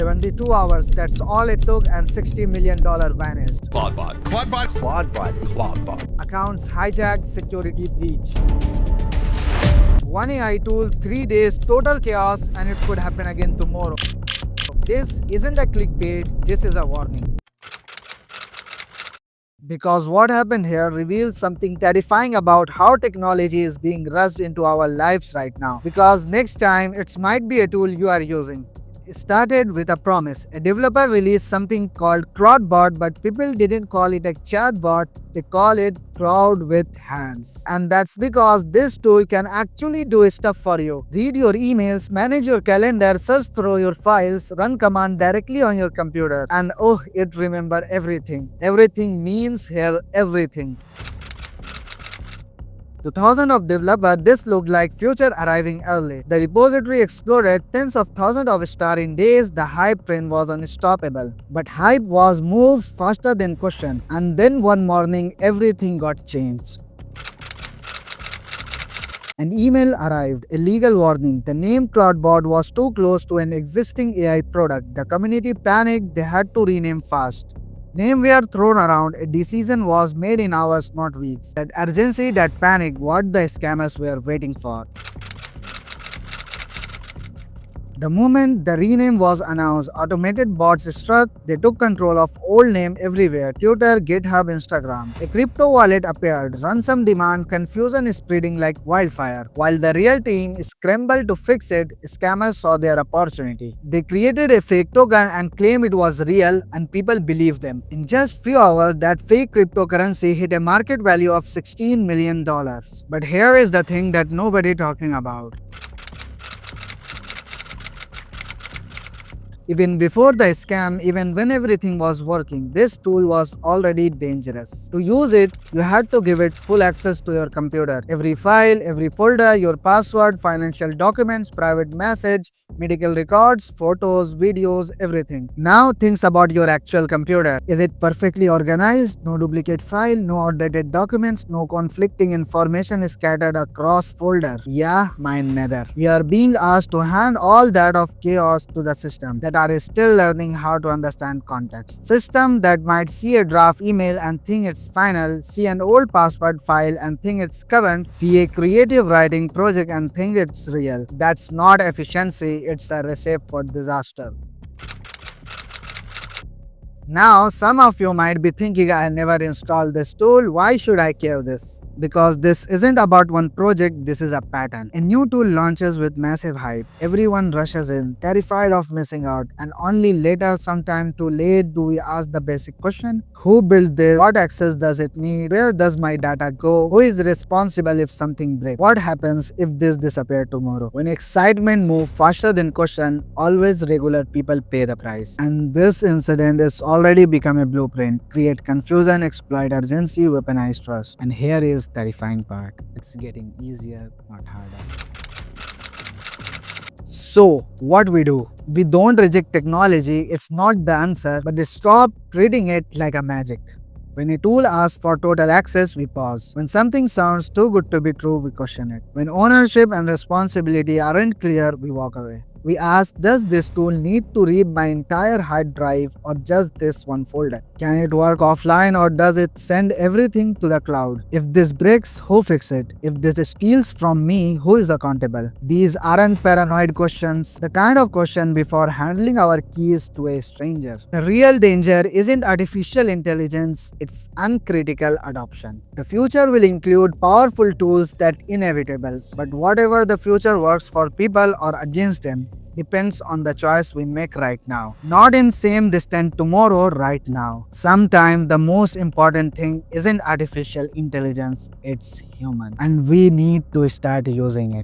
72 hours, that's all it took, and $60 million vanished. Clawdbot. Accounts hijacked, security breach. One AI tool, 3 days, total chaos, and it could happen again tomorrow. This isn't a clickbait, this is a warning. Because what happened here reveals something terrifying about how technology is being rushed into our lives right now. Because next time, it might be a tool you are using. It started with a promise. A developer released something called Clawdbot, but people didn't call it a chatbot, they call it crowd with hands. And that's because this tool can actually do stuff for you. Read your emails, manage your calendar, search through your files, run command directly on your computer. And oh, it remember everything. Everything means here everything. To thousands of developers, this looked like future arriving early. The repository exploded, tens of thousands of stars in days, the hype train was unstoppable. But hype was moved faster than question, and then one morning everything got changed. An email arrived, a legal warning. The name Clawdbot was too close to an existing AI product. The community panicked, they had to rename fast. Names were thrown around, a decision was made in hours, not weeks. That urgency, that panic, what the scammers were waiting for. The moment the rename was announced, automated bots struck. They took control of old name everywhere: Twitter, GitHub, Instagram. A crypto wallet appeared, ransom demand, confusion spreading like wildfire. While the real team scrambled to fix it, scammers saw their opportunity. They created a fake token and claimed it was real, and people believed them. In just few hours, that fake cryptocurrency hit a market value of $16 million. But here is the thing that nobody talking about. Even before the scam, even when everything was working, this tool was already dangerous. To use it, you had to give it full access to your computer. Every file, every folder, your password, financial documents, private message, medical records, photos, videos, everything. Now think about your actual computer. Is it perfectly organized? No duplicate file, no outdated documents, no conflicting information scattered across folders? Yeah, mine neither. We are being asked to hand all that of chaos to the system that are still learning how to understand context. System that might see a draft email and think it's final, see an old password file and think it's current, see a creative writing project and think it's real. That's not efficiency, it's a recipe for disaster. Now, some of you might be thinking, I never installed this tool, why should I care this? Because this isn't about one project, this is a pattern. A new tool launches with massive hype. Everyone rushes in, terrified of missing out, and only later, sometime too late, do we ask the basic question: who built this? What access does it need? Where does my data go? Who is responsible if something breaks? What happens if this disappears tomorrow? When excitement moves faster than question, always regular people pay the price. And this incident is already become a blueprint. Create confusion, exploit urgency, weaponize trust. And here is the terrifying part. It's getting easier, not harder. So, what we do? We don't reject technology, it's not the answer, but we stop treating it like a magic. When a tool asks for total access, we pause. When something sounds too good to be true, we question it. When ownership and responsibility aren't clear, we walk away. We ask, does this tool need to read my entire hard drive or just this one folder? Can it work offline or does it send everything to the cloud? If this breaks, who fixes it? If this steals from me, who is accountable? These aren't paranoid questions, the kind of question before handling our keys to a stranger. The real danger isn't artificial intelligence, it's uncritical adoption. The future will include powerful tools that inevitable, but whatever the future works for people or against them depends on the choice we make right now. Not in same distant tomorrow, right now. Sometimes the most important thing isn't artificial intelligence, it's human. And we need to start using it.